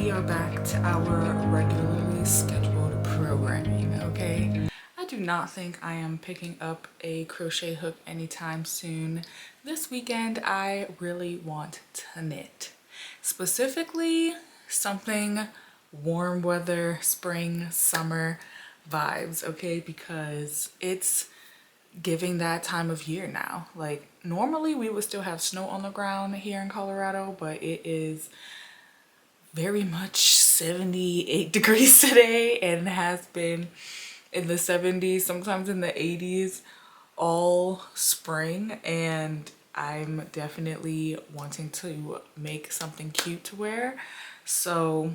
we are back to our regularly scheduled programming, okay? I do not think I am picking up a crochet hook anytime soon. This weekend, I really want to knit. Specifically, something warm weather, spring, summer vibes, okay? Because it's giving that time of year now. Like, normally we would still have snow on the ground here in Colorado, but it is very much 78 degrees today and has been in the 70s, sometimes in the 80s all spring, and I'm definitely wanting to make something cute to wear. So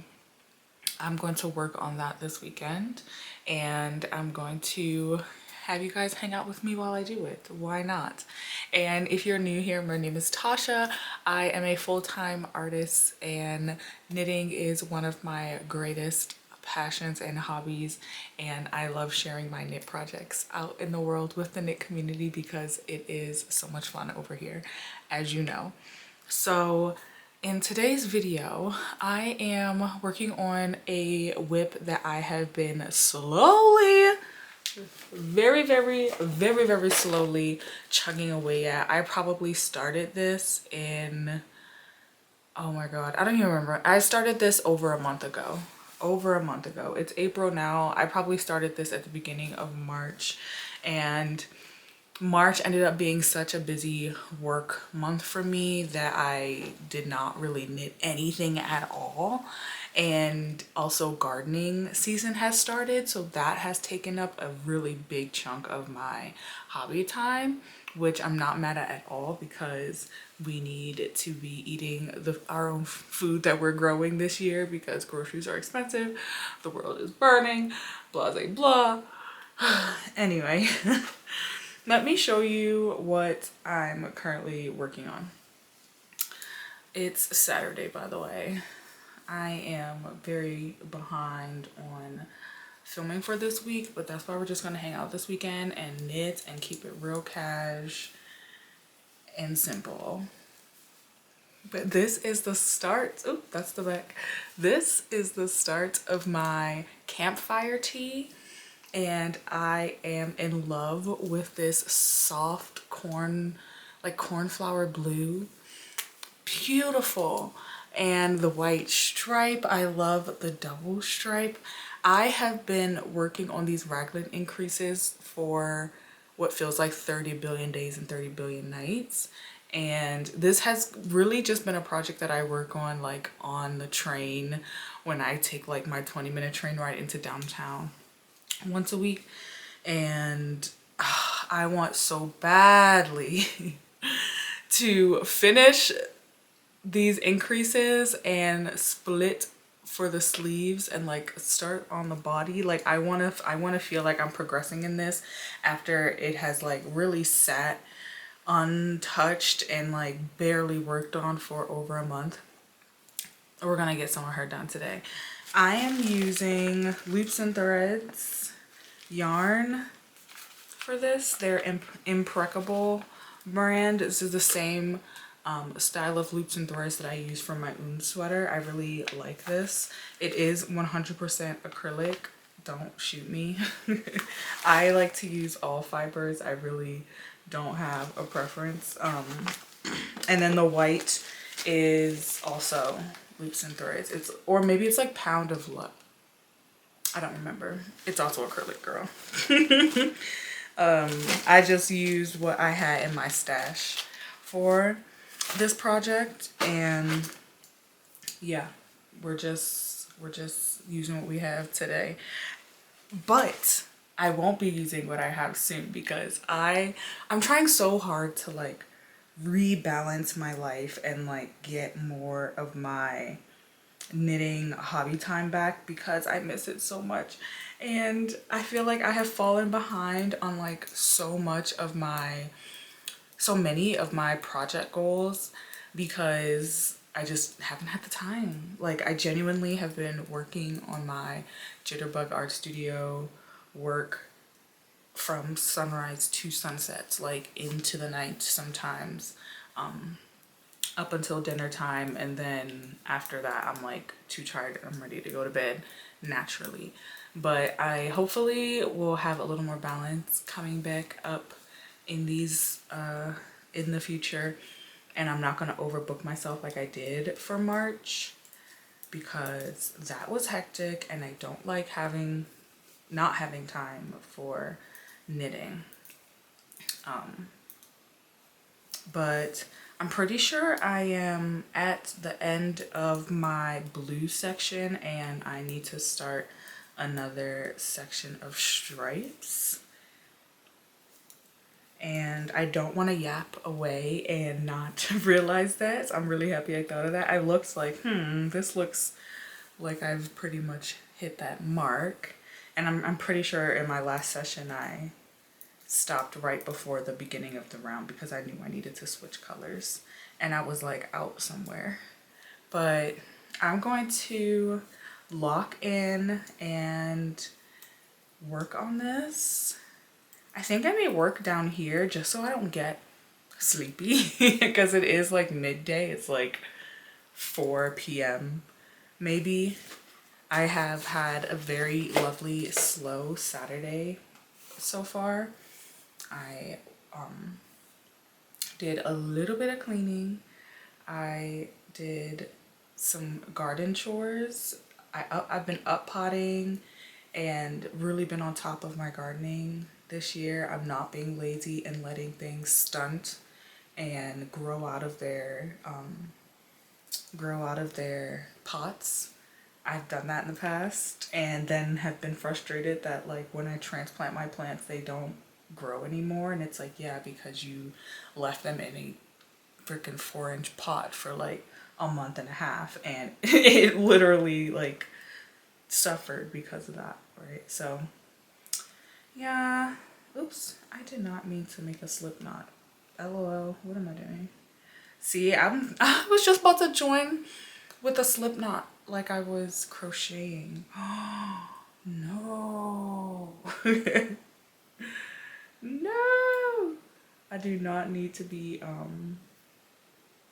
I'm going to work on that this weekend, and I'm going to have you guys hang out with me while I do it. Why not? And if you're new here, my name is Tasha. I am a full-time artist, and knitting is one of my greatest passions and hobbies, and I love sharing my knit projects out in the world with the knit community because it is so much fun over here, as you know. So in today's video, I am working on a whip that I have been slowly, very slowly chugging away at. I probably started this in, oh my god, I don't even remember. I started this over a month ago. It's April now. I probably started this at the beginning of March, and March ended up being such a busy work month for me that I did not really knit anything at all. And also gardening season has started, so that has taken up a really big chunk of my hobby time, which I'm not mad at all because we need to be eating our own food that we're growing this year because groceries are expensive, the world is burning, blah blah blah. Anyway, let me show you what I'm currently working on. It's Saturday, by the way. I am very behind on filming for this week, but that's why we're just gonna hang out this weekend and knit and keep it real cash and simple. But this is the start. Oh, that's the back. This is the start of my campfire tee, and I am in love with this soft cornflower blue. Beautiful. And the white stripe, I love the double stripe. I have been working on these raglan increases for what feels like 30 billion days and 30 billion nights, and this has really just been a project that I work on like on the train when I take like my 20-minute train ride into downtown once a week. And I want so badly to finish these increases and split for the sleeves and like start on the body. Like I want to feel like I'm progressing in this after it has like really sat untouched and like barely worked on for over a month. We're gonna get some of her done today. I am using Loops and Threads yarn for this. They're Impeccable brand. This is the same style of loops and threads that I use for my own sweater. I really like this. It is 100% acrylic. Don't shoot me. I like to use all fibers. I really don't have a preference. And then the white is also loops and threads. Or maybe it's like Pound of Love. I don't remember. It's also acrylic, girl. I just used what I had in my stash for this project, and yeah, we're just using what we have today. But I won't be using what I have soon because I'm trying so hard to like rebalance my life and like get more of my knitting hobby time back because I miss it so much. And I feel like I have fallen behind on like so many of my project goals because I just haven't had the time. Like I genuinely have been working on my Jitterbug Art Studio work from sunrise to sunsets, like into the night sometimes. up until dinner time, and then after that I'm like too tired and I'm ready to go to bed naturally. But I hopefully will have a little more balance coming back up in these in the future, and I'm not gonna overbook myself like I did for March, because that was hectic and I don't like not having time for knitting. But I'm pretty sure I am at the end of my blue section and I need to start another section of stripes. And I don't want to yap away and not realize that. So I'm really happy I thought of that. I looked like, this looks like I've pretty much hit that mark. And I'm pretty sure in my last session I stopped right before the beginning of the round because I knew I needed to switch colors and I was like out somewhere. But I'm going to lock in and work on this. I think I may work down here just so I don't get sleepy because it is like midday. It's like 4 p.m. maybe. I have had a very lovely slow Saturday so far. I did a little bit of cleaning. I did some garden chores. I've been up potting and really been on top of my gardening this year. I'm not being lazy and letting things stunt and grow out of their pots. I've done that in the past and then have been frustrated that like when I transplant my plants they don't grow anymore, and it's like, yeah, because you left them in a freaking 4-inch pot for like a month and a half and it literally like suffered because of that, right? So yeah, oops, I did not mean to make a slip knot. LOL, what am I doing? See, I was just about to join with a slip knot like I was crocheting. No. No, I do not need to be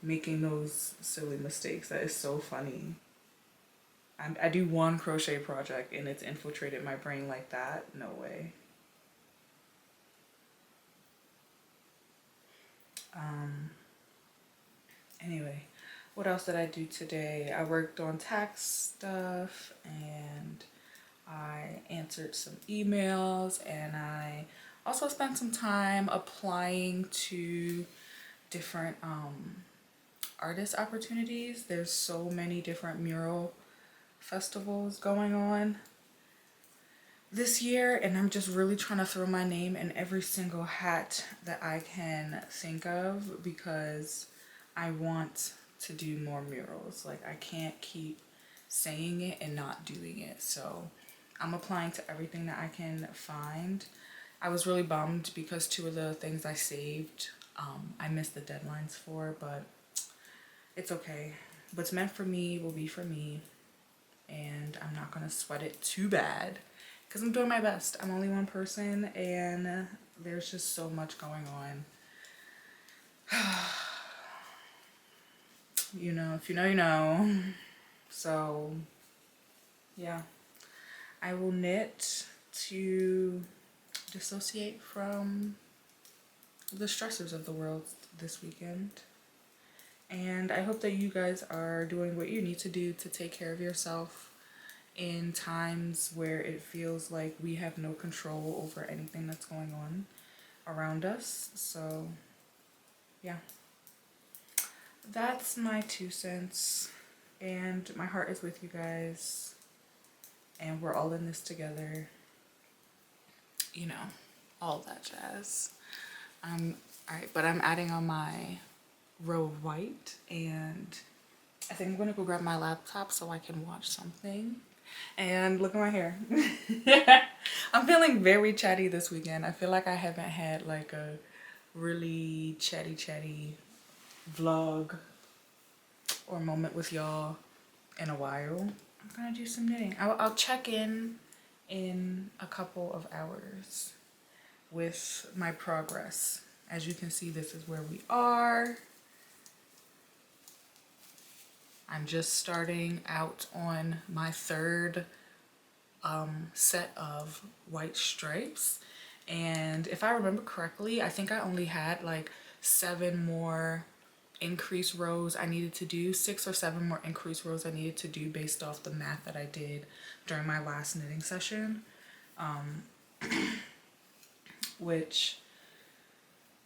making those silly mistakes. That is so funny. I do one crochet project and it's infiltrated my brain like that. No way. Anyway, what else did I do today? I worked on tax stuff and I answered some emails, and I also spent some time applying to different artist opportunities. There's so many different mural festivals going on this year, and I'm just really trying to throw my name in every single hat that I can think of because I want to do more murals. Like, I can't keep saying it and not doing it. So I'm applying to everything that I can find. I was really bummed because 2 of the things I saved I missed the deadlines for, but it's okay. What's meant for me will be for me, and I'm not gonna sweat it too bad because I'm doing my best. I'm only one person and there's just so much going on. You know, if you know, you know. So yeah, I will knit to dissociate from the stressors of the world this weekend. And I hope that you guys are doing what you need to do to take care of yourself in times where it feels like we have no control over anything that's going on around us. So yeah, that's my 2 cents, and my heart is with you guys and we're all in this together, you know, all that jazz. All right, but I'm adding on my row of white, and I think I'm gonna go grab my laptop so I can watch something. And look at my hair. I'm feeling very chatty this weekend. I feel like I haven't had like a really chatty vlog or moment with y'all in a while. I'm gonna do some knitting. I'll check in a couple of hours with my progress. As you can see, this is where we are. I'm just starting out on my third set of white stripes, and if I remember correctly, I think I only had like 7 more increase rows I needed to do, 6 or 7 more increase rows I needed to do based off the math that I did during my last knitting session, which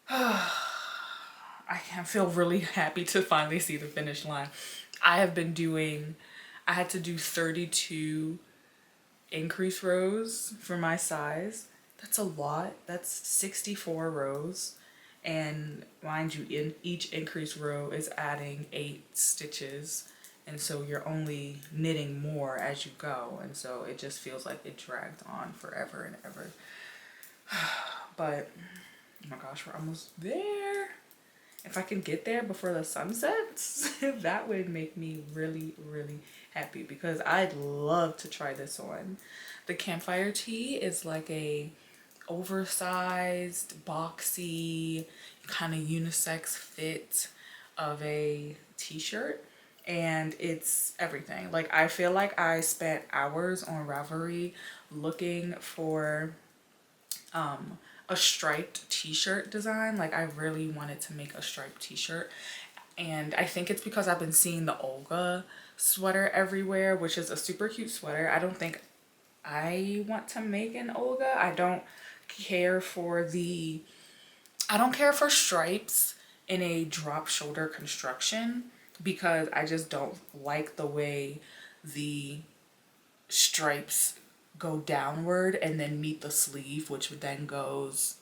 I can feel really happy to finally see the finish line. I had to do 32 increase rows for my size. That's a lot. That's 64 rows. And mind you, in each increase row is adding 8 stitches. And so you're only knitting more as you go. And so it just feels like it dragged on forever and ever. But, oh my gosh, we're almost there. If I can get there before the sun sets, that would make me really, really happy because I'd love to try this on. The campfire tee is like a oversized, boxy, kind of unisex fit of a t-shirt, and it's everything. Like, I feel like I spent hours on Ravelry looking for a striped t-shirt design. Like, I really wanted to make a striped t-shirt, and I think it's because I've been seeing the Olga sweater everywhere, which is a super cute sweater. I don't think I want to make an Olga. I don't care for stripes in a drop shoulder construction because I just don't like the way the stripes go downward and then meet the sleeve, which then goes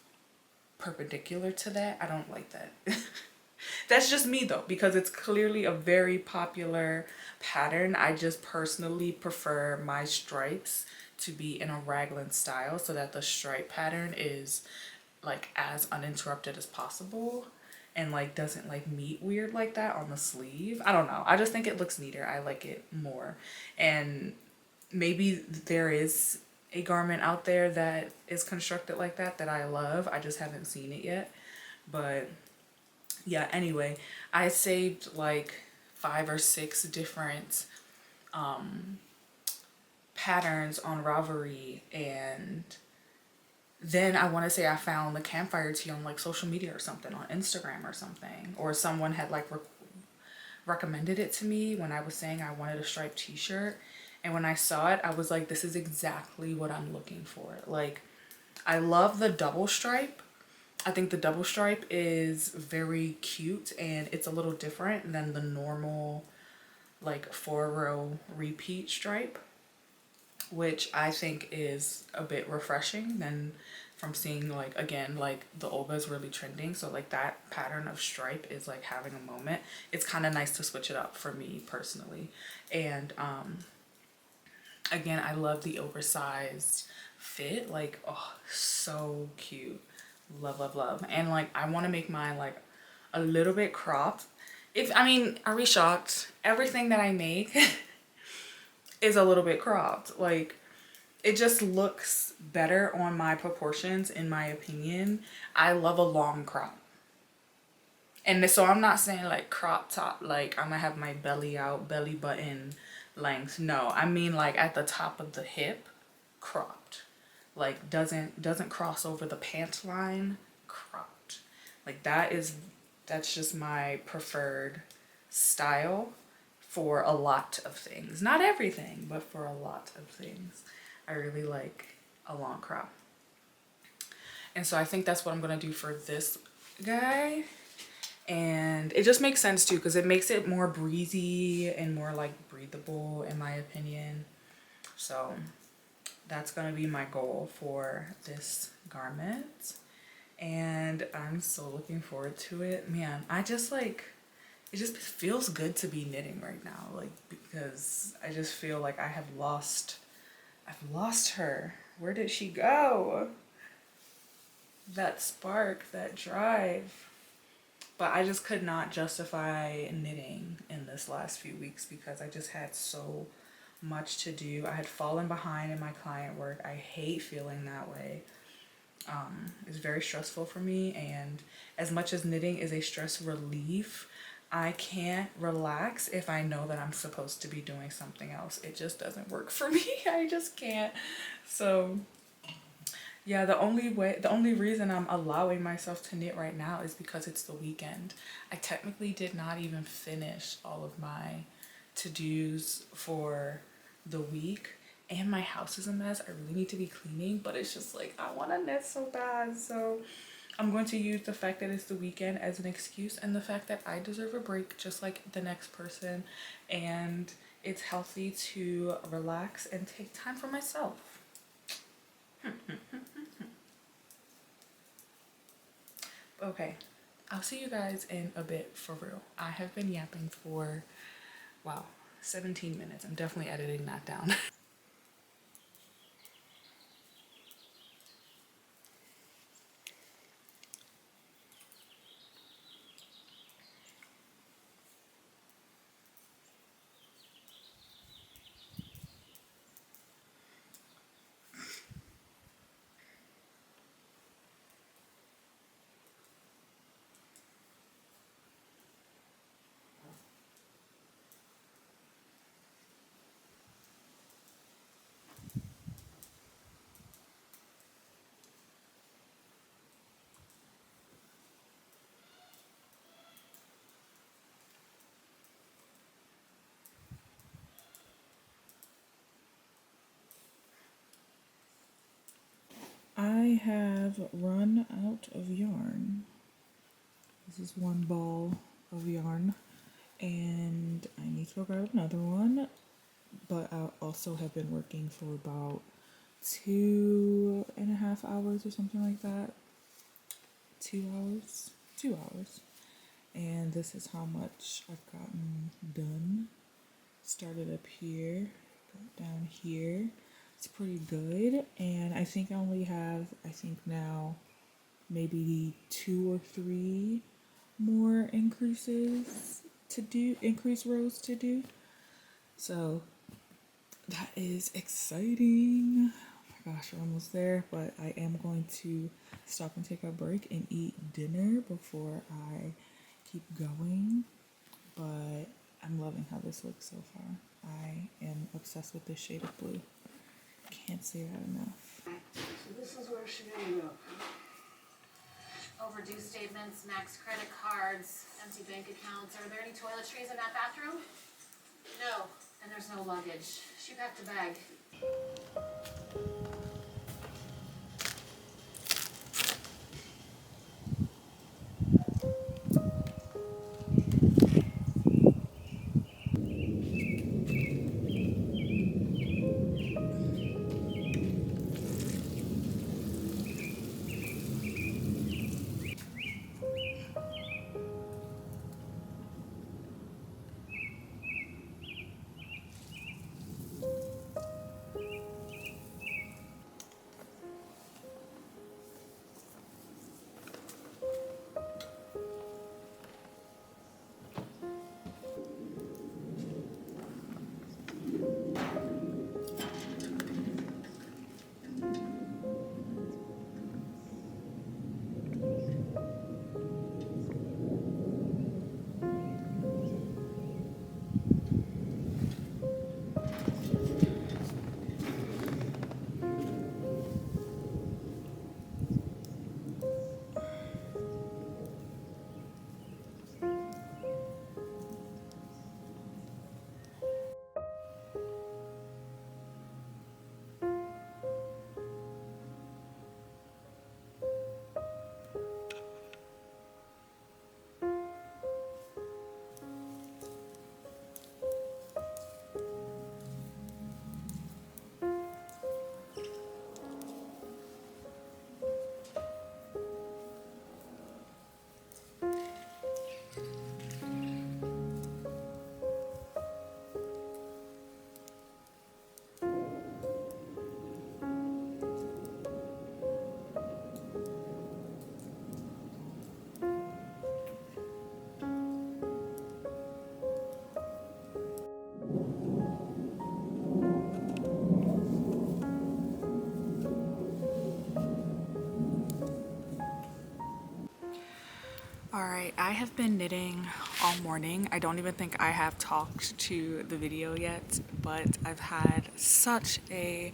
perpendicular to that. I don't like that. That's just me though, because it's clearly a very popular pattern. I just personally prefer my stripes to be in a raglan style so that the stripe pattern is like as uninterrupted as possible and like doesn't like meet weird like that on the sleeve. I don't know. I just think it looks neater. I like it more. And maybe there is a garment out there that is constructed like that that I love. I just haven't seen it yet. But yeah, anyway, I saved like 5 or 6 different patterns on Ravelry, and then I want to say I found the campfire tee on like social media or something, on Instagram or something, or someone had like recommended it to me when I was saying I wanted a striped t-shirt. And when I saw it, I was like, this is exactly what I'm looking for. Like, I love the double stripe. I think the double stripe is very cute and it's a little different than the normal like 4-row repeat stripe, which I think is a bit refreshing than from seeing like, again, like the Olga is really trending. So like that pattern of stripe is like having a moment. It's kind of nice to switch it up for me personally. And again, I love the oversized fit. Like, oh, so cute. Love, love, love. And like, I want to make mine like a little bit cropped. Are we shocked? Everything that I make is a little bit cropped. Like, it just looks better on my proportions, in my opinion. I love a long crop. And so I'm not saying like crop top, like I'm gonna have my belly out, belly button length. No, I mean like at the top of the hip, cropped. Like doesn't cross over the pant line, cropped. Like that's just my preferred style for a lot of things. Not everything, but for a lot of things. I really like a long crop. And so I think that's what I'm gonna do for this guy. And it just makes sense too, because it makes it more breezy and more like breathable in my opinion. So that's gonna be my goal for this garment. And I'm so looking forward to it. Man, I just like, it just feels good to be knitting right now. Like, because I just feel like I've lost her. Where did she go? That spark, that drive. But I just could not justify knitting in this last few weeks because I just had so much to do. I had fallen behind in my client work. I hate feeling that way. It's very stressful for me, and as much as knitting is a stress relief, I can't relax if I know that I'm supposed to be doing something else. It just doesn't work for me. I just can't. So yeah, the only reason I'm allowing myself to knit right now is because it's the weekend. I technically did not even finish all of my to-dos for the week, and my house is a mess. I really need to be cleaning, but it's just like I want to knit so bad. So I'm going to use the fact that it's the weekend as an excuse, and the fact that I deserve a break just like the next person, and it's healthy to relax and take time for myself. Okay, I'll see you guys in a bit for real. I have been yapping for, wow, 17 minutes. I'm definitely editing that down. I have run out of yarn. This is one ball of yarn, and I need to go grab another one, but I also have been working for about 2.5 hours or something like that. 2 hours? 2 hours. And this is how much I've gotten done. Started up here, got down here. It's pretty good, and I think I only have, now maybe 2 or 3 more increase rows to do. So that is exciting. Oh my gosh, we're almost there, but I am going to stop and take a break and eat dinner before I keep going. But I'm loving how this looks so far. I am obsessed with this shade of blue. Can't say that enough. So this is where she ended up. Overdue statements, max credit cards, empty bank accounts. Are there any toiletries in that bathroom? No. And there's no luggage. She packed a bag. I have been knitting all morning. I don't even think I have talked to the video yet, but I've had such a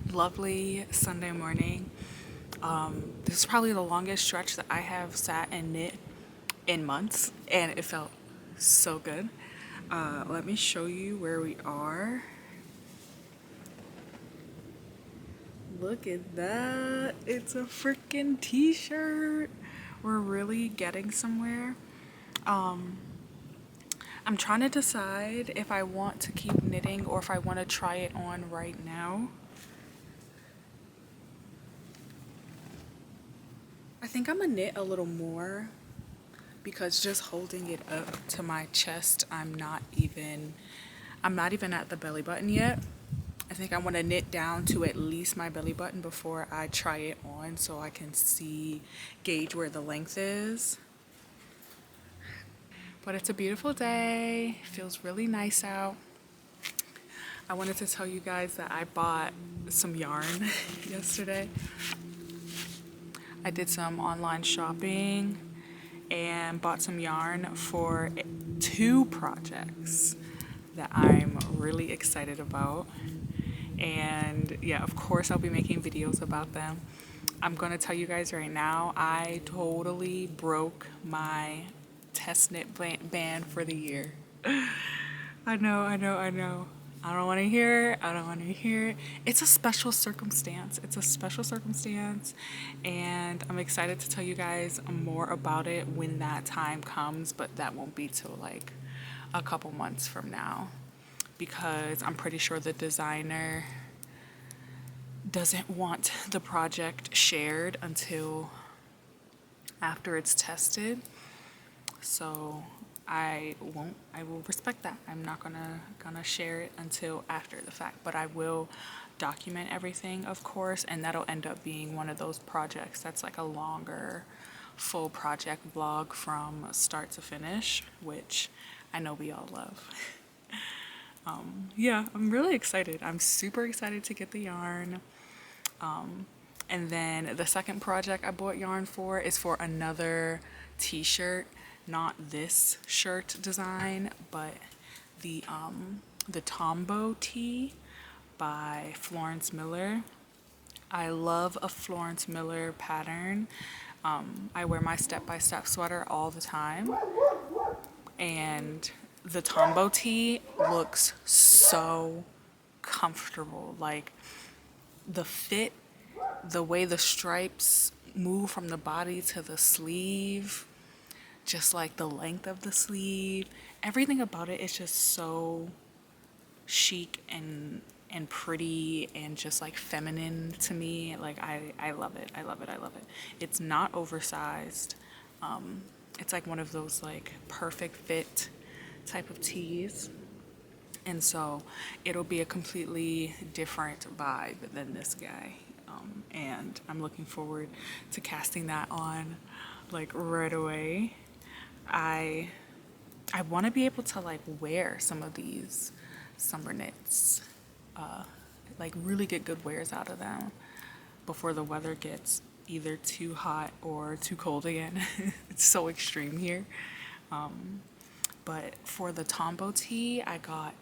lovely Sunday morning. This is probably the longest stretch that I have sat and knit in months, and it felt so good. Let me show you where we are. Look at that. It's a freaking t-shirt. We're really getting somewhere. I'm trying to decide if I want to keep knitting or if I want to try it on right now. I think I'm gonna knit a little more because just holding it up to my chest, I'm not even at the belly button yet. I think I want to knit down to at least my belly button before I try it on so I can gauge where the length is. But it's a beautiful day. Feels really nice out. I wanted to tell you guys that I bought some yarn yesterday. I did some online shopping and bought some yarn for 2 projects that I'm really excited about. And yeah, of course I'll be making videos about them. I'm gonna tell you guys right now, I totally broke my test knit ban for the year. I know. I don't want to hear it. I don't want to hear it. It's a special circumstance. And I'm excited to tell you guys more about it when that time comes, but that won't be till like a couple months from now, because I'm pretty sure the designer doesn't want the project shared until after it's tested. So I will respect that. I'm not gonna share it until after the fact, but I will document everything, of course, and that'll end up being one of those projects that's like a longer full project vlog from start to finish, which I know we all love. Yeah, I'm really excited. I'm super excited to get the yarn. And then the second project I bought yarn for is for another t-shirt, not this shirt design, but the Tombow tee by Florence Miller. I love a Florence Miller pattern. I wear my step-by-step sweater all the time, and the Tombow tee looks so comfortable. Like the fit, the way the stripes move from the body to the sleeve, just like the length of the sleeve, everything about it is just so chic and pretty and just like feminine to me. Like I love it. I love it. It's not oversized. It's like one of those like perfect fit type of tees. And so it'll be a completely different vibe than this guy. And I'm looking forward to casting that on like right away. I want to be able to like wear some of these summer knits, like really get good wears out of them before the weather gets either too hot or too cold again. It's so extreme here. But for the Tombow tee, I got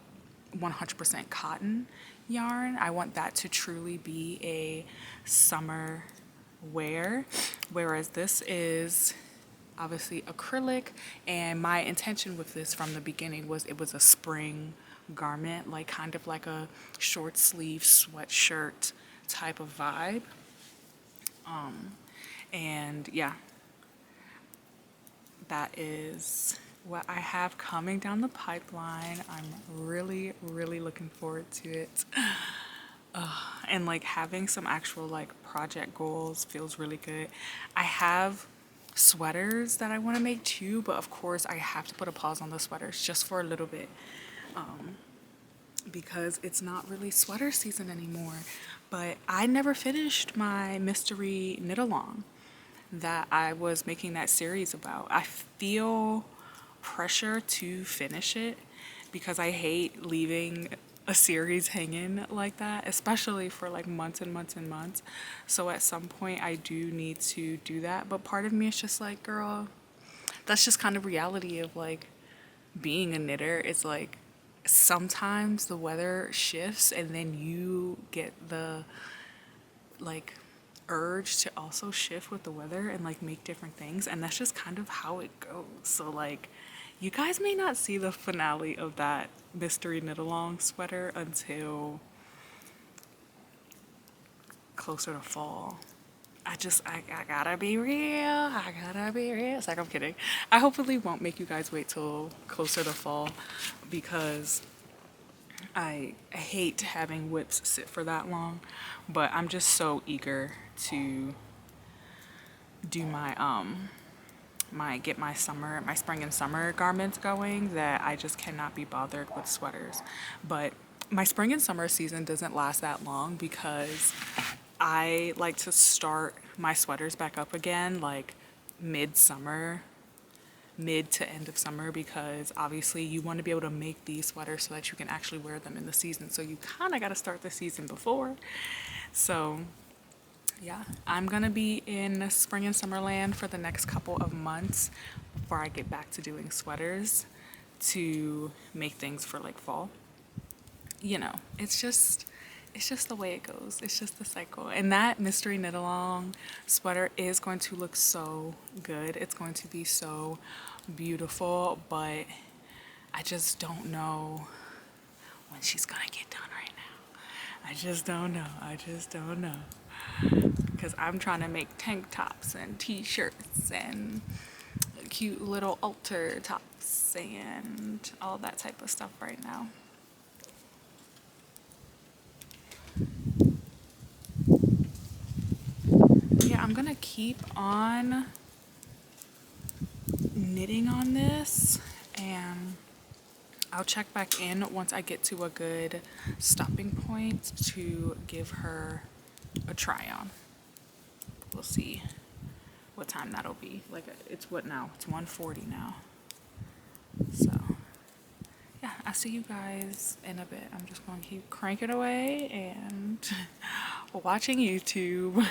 100% cotton yarn. I want that to truly be a summer wear, whereas this is obviously acrylic, and my intention with this from the beginning was it was a spring garment, like kind of like a short sleeve sweatshirt type of vibe. And yeah, that is what I have coming down the pipeline. I'm really looking forward to it. And like having some actual like project goals feels really good. I have sweaters that I want to make too, but of course I have to put a pause on the sweaters just for a little bit, because it's not really sweater season anymore. But I never finished my mystery knit along that I was making that series about. I feel pressure to finish it because I hate leaving a series hanging like that, especially for like months and months and months. So at some point I do need to do that, but part of me is just like, girl, that's just kind of reality of like being a knitter. It's like sometimes the weather shifts and then you get the like urge to also shift with the weather and like make different things, and that's just kind of how it goes. So like you guys may not see the finale of that mystery knit along sweater until closer to fall. I gotta be real. I gotta be real. It's like, I'm kidding. I hopefully won't make you guys wait till closer to fall because I hate having whips sit for that long. But I'm just so eager to do my spring and summer garments going that I just cannot be bothered with sweaters. But my spring and summer season doesn't last that long because I like to start my sweaters back up again like mid-summer, mid to end of summer, because obviously you want to be able to make these sweaters so that you can actually wear them in the season. So you kind of got to start the season before. So yeah, I'm gonna be in spring and summer land for the next couple of months before I get back to doing sweaters to make things for like fall. You know, it's just the way it goes. It's just the cycle. And that mystery knit along sweater is going to look so good. It's going to be so beautiful, but I just don't know when she's gonna get done right now. I just don't know. I just don't know. Because I'm trying to make tank tops and t-shirts and cute little altar tops and all that type of stuff right now. Yeah, I'm gonna keep on knitting on this, and I'll check back in once I get to a good stopping point to give her a try on. We'll see what time that'll be. Like, it's what now? It's 1:40 now. So yeah, I'll see you guys in a bit. I'm just gonna keep cranking away and watching YouTube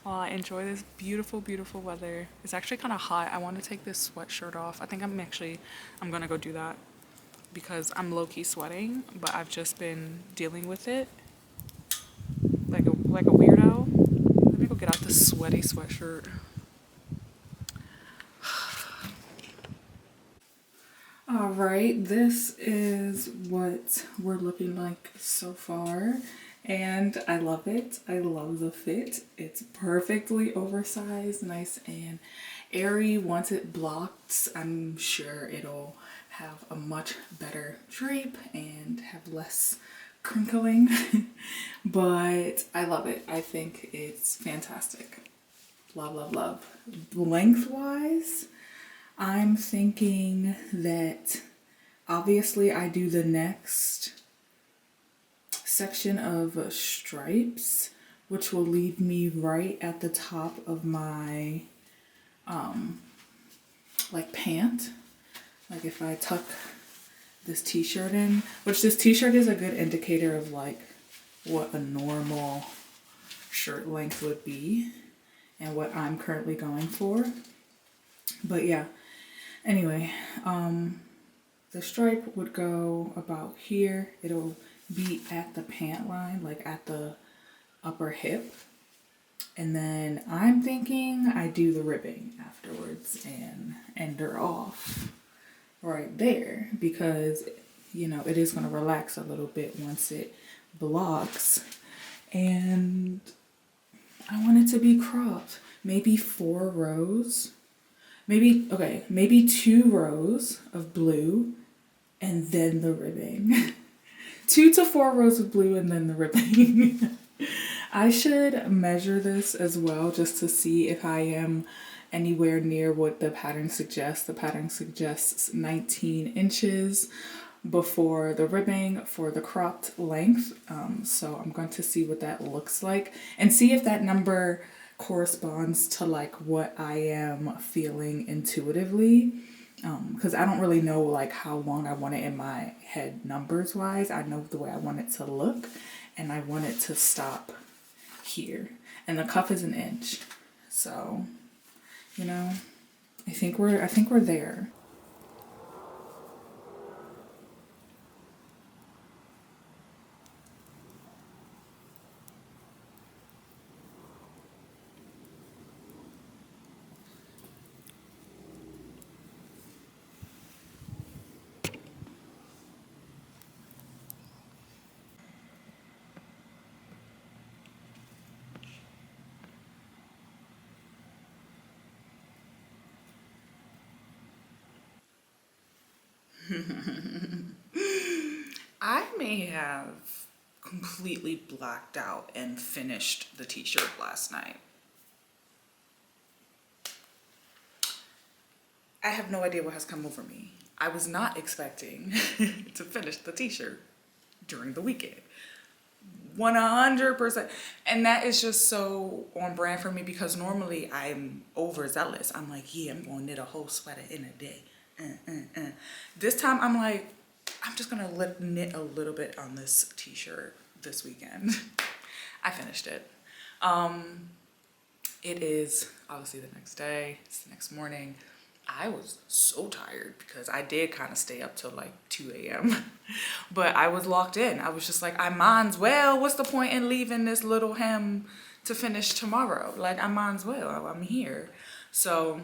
while I enjoy this beautiful, beautiful weather. It's actually kind of hot. I want to take this sweatshirt off. I think I'm gonna go do that because I'm low-key sweating, but I've just been dealing with it like a weirdo. Let me go get out the sweaty sweatshirt. All right, this is what we're looking like so far, and I love it. I love the fit. It's perfectly oversized, nice and airy. Once it blocks, I'm sure it'll have a much better drape and have less crinkling, but I love it. I think it's fantastic. Love, love, love. Lengthwise, I'm thinking that obviously I do the next section of stripes, which will lead me right at the top of my like pant. Like if I tuck this t-shirt in, which this t-shirt is a good indicator of like what a normal shirt length would be and what I'm currently going for. But yeah, anyway, the stripe would go about here. It'll be at the pant line, like at the upper hip. And then I'm thinking I do the ribbing afterwards and end her off right there because, you know, it is going to relax a little bit once it blocks. And I want it to be cropped. Maybe 4 rows. Maybe 2 rows of blue and then the ribbing. 2 to 4 rows of blue and then the ribbing. I should measure this as well just to see if I am anywhere near what the pattern suggests. The pattern suggests 19 inches before the ribbing for the cropped length. So I'm going to see what that looks like and see if that number corresponds to like what I am feeling intuitively. Because I don't really know like how long I want it in my head numbers wise. I know the way I want it to look and I want it to stop here. And the cuff is 1 inch. So, you know, I think we're there. I may have completely blacked out and finished the t-shirt last night. I have no idea what has come over me. I was not expecting to finish the t-shirt during the weekend. 100%. And that is just so on brand for me because normally I'm overzealous. I'm like, yeah, I'm gonna knit a whole sweater in a day. This time I'm like, I'm just gonna knit a little bit on this t-shirt this weekend. I finished it. It is obviously the next day. It's the next morning. I was so tired because I did kind of stay up till like 2 a.m. But I was locked in. I was just like, I might as well. What's the point in leaving this little hem to finish tomorrow? Like, I might as well. I'm here. So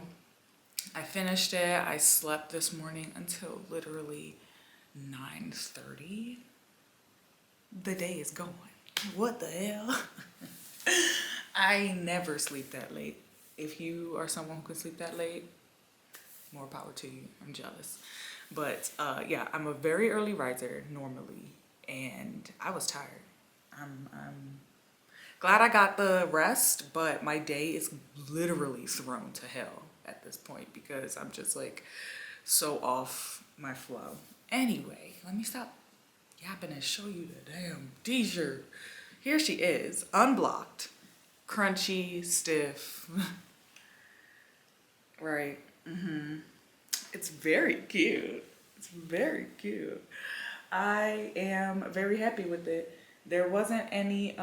I finished it. I slept this morning until literally 9:30. The day is going. What the hell? I never sleep that late. If you are someone who can sleep that late, more power to you. I'm jealous. But yeah, I'm a very early riser normally, and I was tired. I'm glad I got the rest, but my day is literally thrown to hell at this point because I'm just like so off my flow. Anyway, let me stop yapping and show you the damn t-shirt. Here she is, unblocked, crunchy, stiff. Right. It's very cute. It's very cute. I am very happy with it. There wasn't any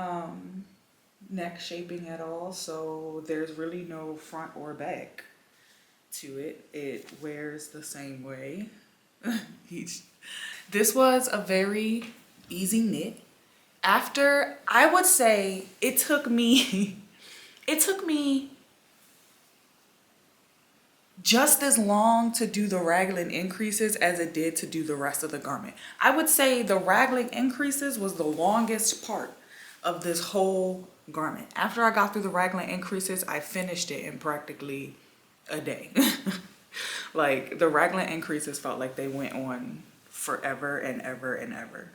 neck shaping at all, so there's really no front or back to it. It wears the same way. This was a very easy knit. After, I would say it took me just as long to do the raglan increases as it did to do the rest of the garment. I would say the raglan increases was the longest part of this whole garment. After I got through the raglan increases, I finished it in practically a day. Like, the raglan increases felt like they went on forever and ever and ever.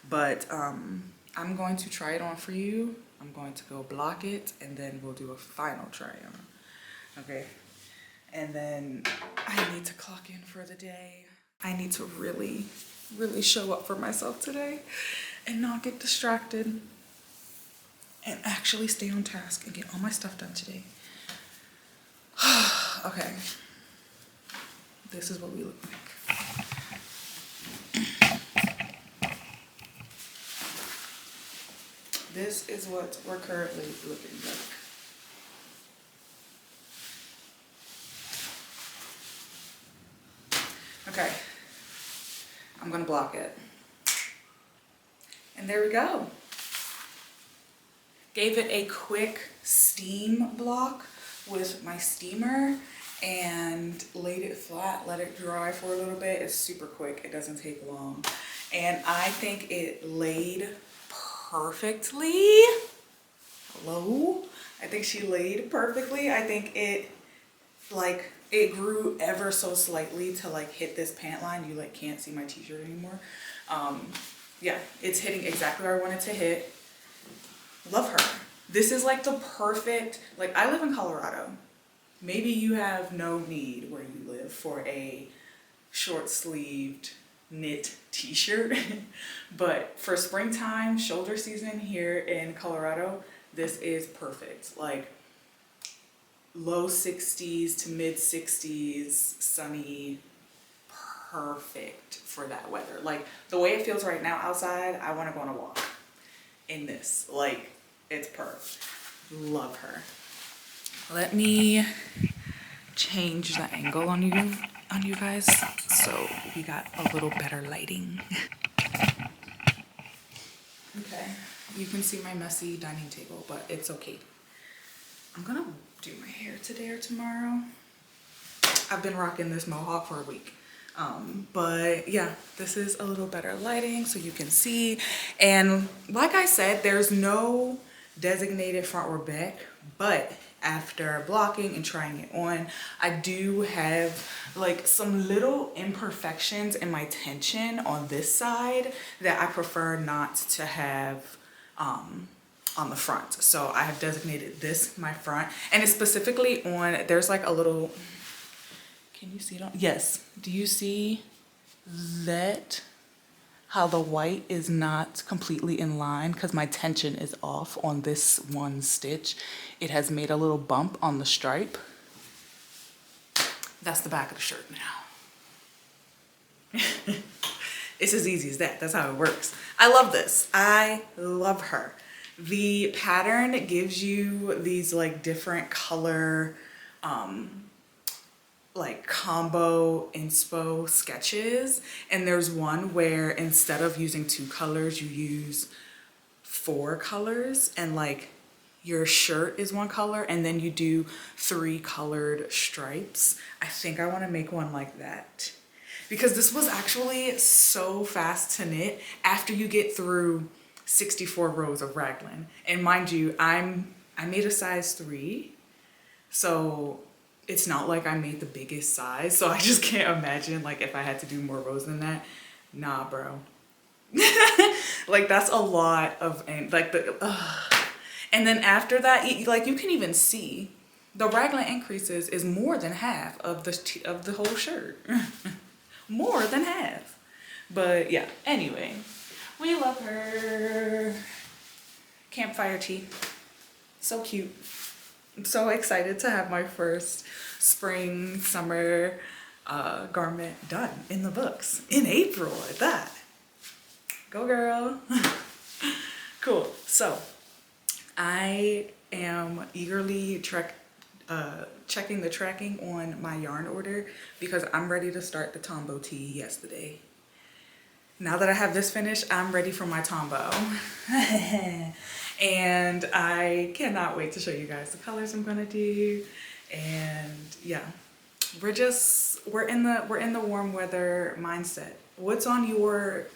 But I'm going to try it on for you. I'm going to go block it, and then we'll do a final try on. Okay. And then I need to clock in for the day. I need to really, really show up for myself today and not get distracted and actually stay on task and get all my stuff done today. Okay. This is what we look like. This is what we're currently looking like. Okay, I'm gonna block it. And there we go. Gave it a quick steam block with my steamer and laid it flat, let it dry for a little bit. It's super quick, it doesn't take long. And I think it laid perfectly. Hello? I think she laid perfectly. I think it grew ever so slightly to like hit this pant line. You like can't see my t-shirt anymore. Yeah, it's hitting exactly where I want it to hit. Love her. This is like the perfect, like I live in Colorado. Maybe you have no need where you live for a short sleeved knit t-shirt, but for springtime, shoulder season here in Colorado, this is perfect. Like low 60s to mid 60s, sunny, perfect for that weather. Like the way it feels right now outside, I want to go on a walk in this. Like it's perfect. Love her. Let me change the angle on you guys, so we got a little better lighting. Okay, you can see my messy dining table, but it's okay. I'm gonna do my hair today or tomorrow. I've been rocking this mohawk for a week. But yeah, this is a little better lighting so you can see. And like I said, there's no designated front or back, but after blocking and trying it on, I do have like some little imperfections in my tension on this side that I prefer not to have on the front. So I have designated this my front, and it's specifically on, there's like a little, can you see it on? Yes. Do you see that? How the white is not completely in line because my tension is off on this one stitch. It has made a little bump on the stripe. That's the back of the shirt now. It's as easy as that. That's how it works. I love this. I love her. The pattern gives you these like different color like combo inspo sketches, and there's one where instead of using 2 colors you use 4 colors, and like your shirt is 1 color and then you do 3 colored stripes. I think I want to make one like that because this was actually so fast to knit after you get through 64 rows of raglan. And mind you, I made a size 3, so it's not like I made the biggest size, so I just can't imagine like if I had to do more rows than that. Nah, bro. Like that's a lot of, and like and then after that, like you can even see the raglan increases is more than half of the whole shirt. More than half. But yeah, anyway, we love her. Campfire tea, so cute. I'm so excited to have my first spring summer garment done in the books in April at that. Go girl. Cool. So I am eagerly checking the tracking on my yarn order because I'm ready to start the Tombow tee yesterday. Now that I have this finished, I'm ready for my Tombow. And I cannot wait to show you guys the colors I'm gonna do. And yeah, we're in the warm weather mindset. What's on your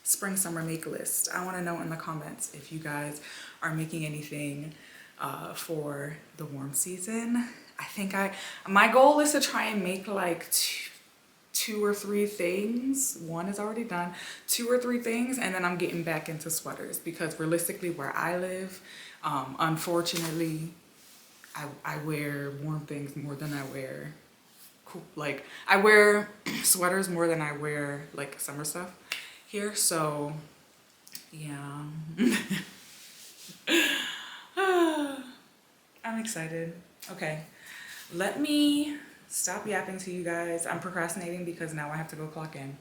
spring summer make list? I want to know in the comments if you guys are making anything for the warm season. I think my goal is to try and make like two or three things. One is already done. 2 or 3 things, and then I'm getting back into sweaters because realistically where I live, unfortunately, I wear warm things more than I wear cool. Like I wear sweaters more than I wear like summer stuff here. So yeah. I'm excited. Okay, let me stop yapping to you guys. I'm procrastinating because now I have to go clock in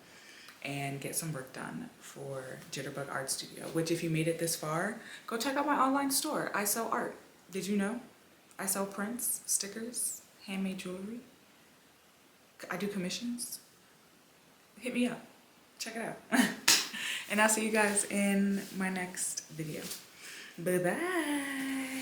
and get some work done for Jitterbug Art Studio, which if you made it this far, go check out my online store. I sell art. Did you know? I sell prints, stickers, handmade jewelry. I do commissions. Hit me up. Check it out. And I'll see you guys in my next video. Bye-bye.